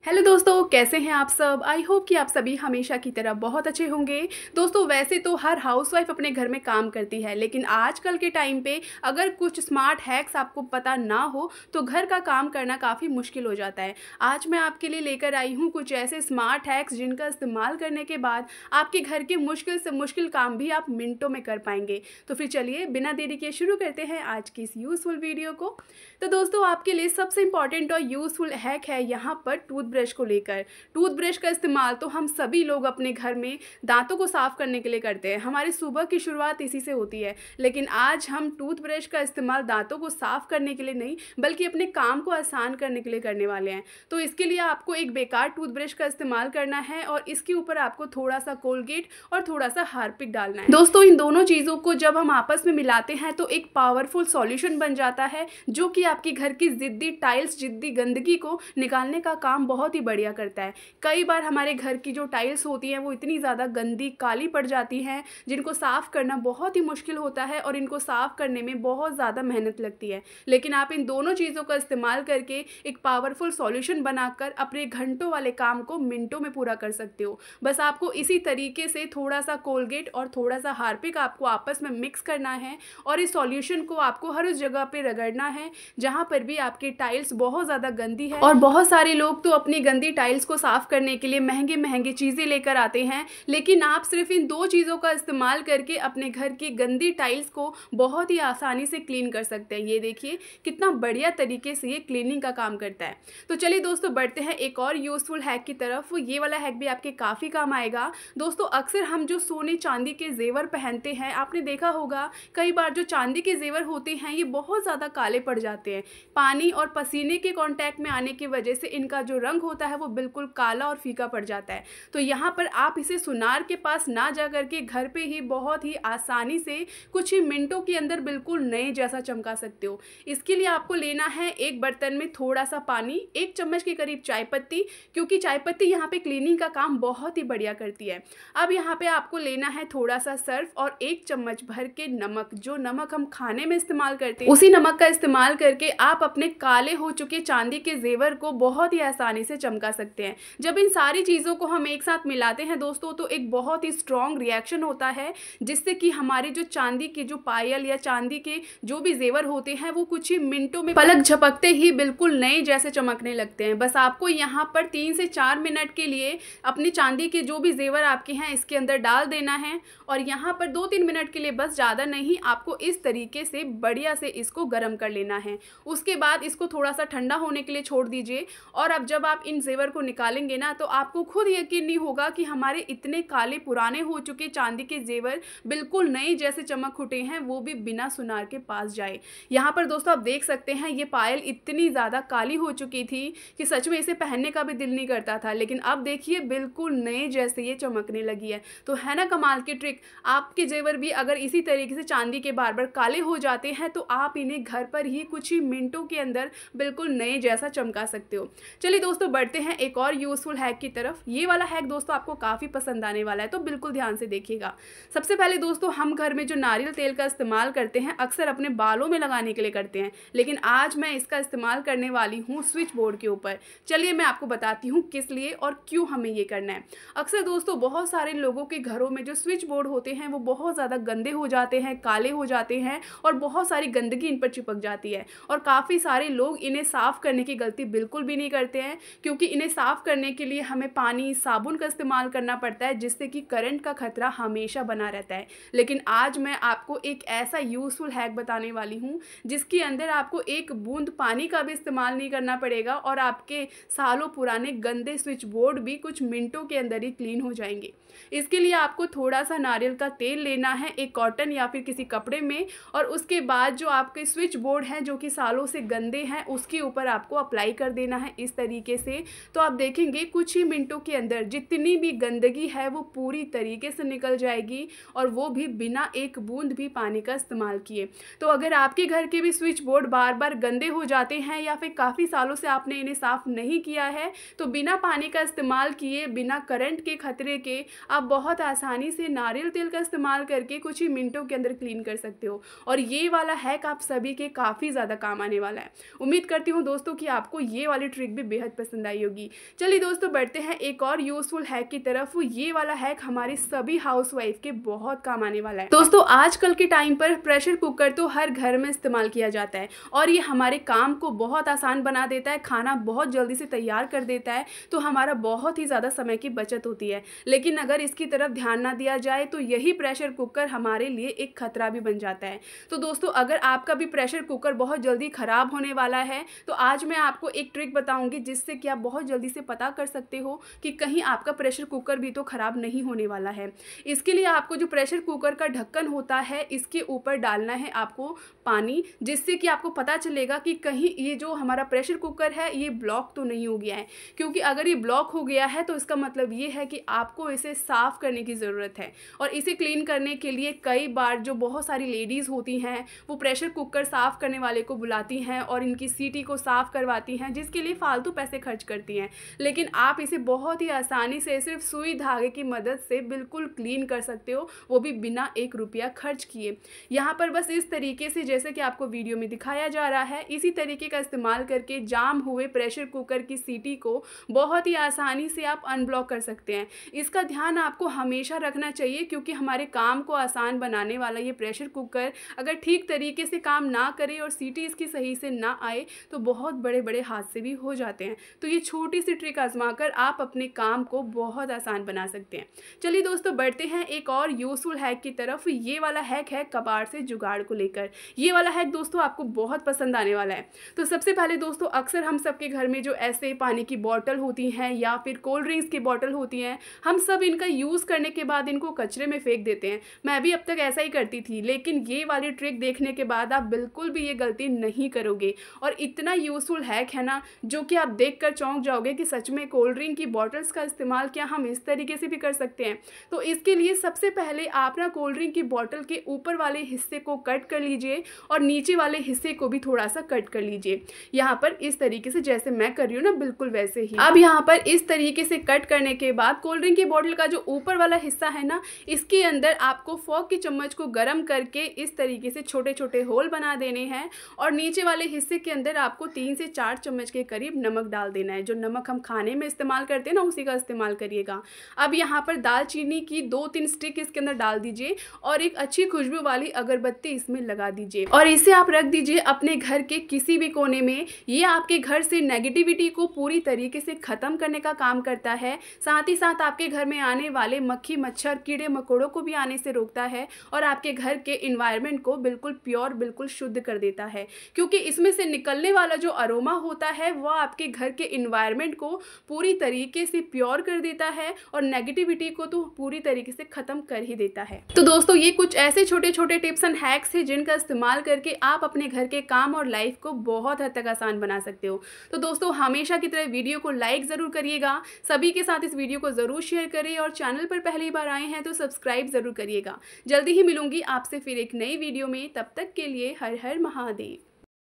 Hello दोस्तों, कैसे हैं आप सब। आई होप कि आप सभी हमेशा की तरह बहुत अच्छे होंगे। दोस्तों, वैसे तो हर हाउसवाइफ अपने घर में काम करती है, लेकिन आजकल के टाइम पे अगर कुछ स्मार्ट हैक्स आपको पता ना हो तो घर का काम करना काफ़ी मुश्किल हो जाता है। आज मैं आपके लिए लेकर आई हूँ कुछ ऐसे स्मार्ट हैक्स जिनका इस्तेमाल करने के बाद आपके घर के मुश्किल से मुश्किल काम भी आप मिनटों में कर पाएंगे। तो फिर चलिए बिना देरी के शुरू करते हैं आज की इस यूज़फुल वीडियो को। तो दोस्तों, आपके लिए सबसे इंपॉर्टेंट और यूज़फुल हैक है यहाँ पर टूथब्रश को लेकर। टूथब्रश का इस्तेमाल तो हम सभी लोग अपने घर में दांतों को साफ करने के लिए करते हैं। हमारी सुबह की शुरुआत इसी से होती है, लेकिन आज हम टूथब्रश का इस्तेमाल दांतों को साफ करने के लिए नहीं बल्कि अपने काम को आसान करने के लिए करने वाले हैं। तो इसके लिए आपको एक बेकार टूथब्रश का इस्तेमाल करना है और इसके ऊपर आपको थोड़ा सा कोलगेट और थोड़ा सा हार्पिक डालना है। दोस्तों, इन दोनों चीज़ों को जब हम आपस में मिलाते हैं तो एक पावरफुल सॉल्यूशन बन जाता है जो कि आपके घर की जिद्दी टाइल्स, जिद्दी गंदगी को निकालने का काम बहुत ही बढ़िया करता है। कई बार हमारे घर की जो टाइल्स होती हैं वो इतनी ज़्यादा गंदी काली पड़ जाती हैं जिनको साफ़ करना बहुत ही मुश्किल होता है और इनको साफ़ करने में बहुत ज़्यादा मेहनत लगती है। लेकिन आप इन दोनों चीज़ों का इस्तेमाल करके एक पावरफुल सॉल्यूशन बनाकर अपने घंटों वाले काम को मिनटों में पूरा कर सकते हो। बस आपको इसी तरीके से थोड़ा सा कोलगेट और थोड़ा सा हार्पिक आपको आपस में मिक्स करना है और इस सॉल्यूशन को आपको हर उस जगह पे रगड़ना है जहाँ पर भी आपकी टाइल्स बहुत ज़्यादा गंदी है। और बहुत सारे लोग तो अपनी गंदी टाइल्स को साफ़ करने के लिए महंगे महंगे चीज़ें लेकर आते हैं, लेकिन आप सिर्फ इन दो चीज़ों का इस्तेमाल करके अपने घर की गंदी टाइल्स को बहुत ही आसानी से क्लीन कर सकते हैं। ये देखिए कितना बढ़िया तरीके से ये क्लीनिंग का काम करता है। तो चलिए दोस्तों, बढ़ते हैं एक और यूज़फुल हैक की तरफ। ये वाला हैक भी आपके काफ़ी काम आएगा। दोस्तों, अक्सर हम जो सोने चांदी के जेवर पहनते हैं, आपने देखा होगा कई बार जो चांदी के जेवर होते हैं ये बहुत ज़्यादा काले पड़ जाते हैं। पानी और पसीने के कांटेक्ट में आने की वजह से इनका जो रंग होता है वो बिल्कुल काला और फीका पड़ जाता है। तो यहाँ पर आप इसे सुनार के पास ना जा करके घर पे ही बहुत ही आसानी से कुछ ही मिनटों के अंदर बिल्कुल नए जैसा चमका सकते हो। इसके लिए आपको लेना है एक बर्तन में थोड़ा सा पानी, 1 चम्मच के करीब चाय पत्ती, क्योंकि चाय पत्ती यहाँ पे क्लीनिंग का काम बहुत ही बढ़िया करती है। अब यहाँ पे आपको लेना है थोड़ा सा सर्फ और 1 चम्मच भर के नमक। जो नमक हम खाने में इस्तेमाल करते हैं उसी नमक का इस्तेमाल करके आप अपने काले हो चुके चांदी के जेवर को बहुत ही आसानी से चमका सकते हैं। जब इन सारी चीज़ों को हम एक साथ मिलाते हैं दोस्तों तो एक बहुत ही स्ट्रॉन्ग रिएक्शन होता है जिससे कि हमारे जो चांदी के जो पायल या चांदी के जो भी जेवर होते हैं वो कुछ ही मिनटों में पलक झपकते ही बिल्कुल नए जैसे चमकने लगते हैं। बस आपको यहाँ पर 3 से 4 मिनट के लिए अपनी चांदी के जो भी जेवर आपके हैं इसके अंदर डाल देना है और यहाँ पर 2-3 मिनट के लिए, बस ज़्यादा नहीं, आपको इस तरीके से बढ़िया से इसको गर्म कर लेना है। उसके बाद इसको थोड़ा सा ठंडा होने के लिए छोड़ दीजिए और अब जब आप इन जेवर को निकालेंगे ना तो आपको खुद यकीन नहीं होगा कि हमारे इतने काले पुराने हो चुके चांदी के जेवर बिल्कुल नए जैसे चमक उठे हैं, वो भी बिना सुनार के पास जाए। यहाँ पर दोस्तों आप देख सकते हैं ये पायल इतनी ज़्यादा काली हो चुकी थी कि सच में इसे पहनने का भी दिल नहीं करता था, लेकिन अब देखिए बिल्कुल नए जैसे ये चमकने लगी है। तो है ना कमाल की ट्रिक। आपके जेवर भी अगर इसी तरीके से चांदी के बार बार काले हो जाते हैं तो आप इन्हें घर पर ही कुछ ही मिनटों के अंदर बिल्कुल नए जैसा चमका सकते हो। चलिए दोस्तों, बढ़ते हैं एक और यूज़फुल हैक की तरफ। ये वाला हैक दोस्तों आपको काफ़ी पसंद आने वाला है, तो बिल्कुल ध्यान से देखिएगा। सबसे पहले दोस्तों, हम घर में जो नारियल तेल का इस्तेमाल करते हैं अक्सर अपने बालों में लगाने के लिए करते हैं, लेकिन आज मैं इसका इस्तेमाल करने वाली हूँ स्विच बोर्ड के ऊपर। चलिए मैं आपको बताती हूँ किस लिए और क्यों हमें ये करना है। अक्सर दोस्तों बहुत सारे लोगों के घरों में जो स्विच बोर्ड होते हैं वो बहुत ज़्यादा गंदे हो जाते हैं, काले हो जाते हैं और बहुत सारी गंदगी इन पर चिपक जाती है और काफ़ी सारे लोग इन्हें साफ़ करने की गलती बिल्कुल भी नहीं करते हैं, क्योंकि इन्हें साफ़ करने के लिए हमें पानी, साबुन का इस्तेमाल करना पड़ता है जिससे कि करंट का खतरा हमेशा बना रहता है। लेकिन आज मैं आपको एक ऐसा यूज़फुल हैक बताने वाली हूँ जिसके अंदर आपको एक बूंद पानी का भी इस्तेमाल नहीं करना पड़ेगा और आपके सालों पुराने गंदे स्विच बोर्ड भी कुछ मिनटों के अंदर ही क्लीन हो जाएंगे। इसके लिए आपको थोड़ा सा नारियल का तेल लेना है एक कॉटन या फिर किसी कपड़े में और उसके बाद जो आपके स्विच बोर्ड हैं जो कि सालों से गंदे हैं उसके ऊपर आपको अप्लाई कर देना है इस तरीके से। तो आप देखेंगे कुछ ही मिनटों के अंदर जितनी भी गंदगी है वो पूरी तरीके से निकल जाएगी और वो भी बिना एक बूंद भी पानी का इस्तेमाल किए। तो अगर आपके घर के भी स्विच बोर्ड बार बार गंदे हो जाते हैं या फिर काफ़ी सालों से आपने इन्हें साफ़ नहीं किया है तो बिना पानी का इस्तेमाल किए, बिना करंट के खतरे के आप बहुत आसानी से नारियल तेल का इस्तेमाल करके कुछ ही मिनटों के अंदर क्लीन कर सकते हो। और ये वाला हैक आप सभी के काफ़ी ज़्यादा काम आने वाला है। उम्मीद करती हूँ दोस्तों कि आपको ये वाली ट्रिक भी बेहद पसंद पसंद आई होगी। चलिए दोस्तों बढ़ते हैं एक और यूज़फुल हैक की तरफ। ये वाला हैक हमारी सभी हाउसवाइफ के बहुत काम आने वाला है। दोस्तों आजकल के टाइम पर प्रेशर कुकर तो हर घर में इस्तेमाल किया जाता है और ये हमारे काम को बहुत आसान बना देता है, खाना बहुत जल्दी से तैयार कर देता है, तो हमारा बहुत ही ज़्यादा समय की बचत होती है। लेकिन अगर इसकी तरफ ध्यान ना दिया जाए तो यही प्रेशर कुकर हमारे लिए एक खतरा भी बन जाता है। तो दोस्तों अगर आपका भी प्रेशर कुकर बहुत जल्दी ख़राब होने वाला है तो आज मैं आपको एक ट्रिक बताऊंगी जिससे कि आप बहुत जल्दी से पता कर सकते हो कि कहीं आपका प्रेशर कुकर भी तो ख़राब नहीं होने वाला है। इसके लिए आपको जो प्रेशर कुकर का ढक्कन होता है इसके ऊपर डालना है आपको पानी, जिससे कि आपको पता चलेगा कि कहीं ये जो हमारा प्रेशर कुकर है ये ब्लॉक तो नहीं हो गया है। क्योंकि अगर ये ब्लॉक हो गया है तो इसका मतलब ये है कि आपको इसे साफ़ करने की ज़रूरत है। और इसे क्लीन करने के लिए कई बार जो बहुत सारी लेडीज़ होती हैं वो प्रेशर कुकर साफ़ करने वाले को बुलाती हैं और इनकी सीटी को साफ़ करवाती हैं, जिसके लिए फालतू पैसे खर्च करती हैं। लेकिन आप इसे बहुत ही आसानी से सिर्फ सुई धागे की मदद से बिल्कुल क्लीन कर सकते हो, वो भी बिना 1 रुपया खर्च किए। यहाँ पर बस इस तरीके से जैसे कि आपको वीडियो में दिखाया जा रहा है, इसी तरीके का इस्तेमाल करके जाम हुए प्रेशर कुकर की सीटी को बहुत ही आसानी से आप अनब्लॉक कर सकते हैं। इसका ध्यान आपको हमेशा रखना चाहिए क्योंकि हमारे काम को आसान बनाने वाला ये प्रेशर कुकर अगर ठीक तरीके से काम ना करे और सीटी इसकी सही से ना आए तो बहुत बड़े बड़े हादसे भी हो जाते हैं। तो ये छोटी सी ट्रिक आजमाकर आप अपने काम को बहुत आसान बना सकते हैं। चलिए दोस्तों बढ़ते हैं एक और यूज़फुल हैक की तरफ। ये वाला हैक है कबाड़ से जुगाड़ को लेकर। ये वाला हैक दोस्तों आपको बहुत पसंद आने वाला है। तो सबसे पहले दोस्तों अक्सर हम सबके घर में जो ऐसे पानी की बॉटल होती हैं या फिर कोल्ड ड्रिंक्स की बॉटल होती हैं, हम सब इनका यूज़ करने के बाद इनको कचरे में फेंक देते हैं। मैं भी अब तक ऐसा ही करती थी, लेकिन ये वाली ट्रिक देखने के बाद आप बिल्कुल भी ये गलती नहीं करोगे। और इतना यूज़फुल हैक है ना जो कि आप देखकर चौंक जाओगे कि सच में कोल्ड ड्रिंक की बॉटल्स का इस्तेमाल क्या हम इस तरीके से भी कर सकते हैं। तो इसके लिए सबसे पहले आप ना कोल्ड ड्रिंक की बॉटल के ऊपर वाले हिस्से को कट कर लीजिए और नीचे वाले हिस्से को भी थोड़ा सा कट कर लीजिए। यहाँ पर इस तरीके से जैसे मैं कर रही हूँ ना, बिल्कुल वैसे ही। अब यहाँ पर इस तरीके से कट करने के बाद कोल्ड ड्रिंक की बॉटल का जो ऊपर वाला हिस्सा है ना, इसके अंदर आपको फोक की चम्मच को गर्म करके इस तरीके से छोटे छोटे होल बना देने हैं और नीचे वाले हिस्से के अंदर आपको 3 से 4 चम्मच के करीब नमक डाल देना है। जो नमक हम खाने में इस्तेमाल करते हैं ना, उसी का इस्तेमाल करिएगा। अब यहाँ पर दालचीनी की 2-3 स्टिक इसके अंदर डाल दीजिए और एक अच्छी खुशबू वाली अगरबत्ती इसमें लगा दीजिए और इसे आप रख दीजिए अपने घर के किसी भी कोने में। ये आपके घर से नेगेटिविटी को पूरी तरीके से ख़त्म करने का काम करता है, साथ ही साथ आपके घर में आने वाले मक्खी मच्छर कीड़े मकोड़ों को भी आने से रोकता है और आपके घर के इन्वायरमेंट को बिल्कुल प्योर, बिल्कुल शुद्ध कर देता है। क्योंकि इसमें से निकलने वाला जो अरोमा होता है वह आपके घर के इन्वायरमेंट को पूरी तरीके से प्योर कर देता है और नेगेटिविटी को तो पूरी तरीके से ख़त्म कर ही देता है। तो दोस्तों ये कुछ ऐसे छोटे छोटे टिप्स एंड हैक्स हैं जिनका इस्तेमाल करके आप अपने घर के काम और लाइफ को बहुत हद तक आसान बना सकते हो। तो दोस्तों हमेशा की तरह वीडियो को लाइक ज़रूर करिएगा, सभी के साथ इस वीडियो को ज़रूर शेयर करें और चैनल पर पहली बार आए हैं तो सब्सक्राइब ज़रूर करिएगा। जल्दी ही मिलूंगी आपसे फिर एक नई वीडियो में, तब तक के लिए हर हर महादेव।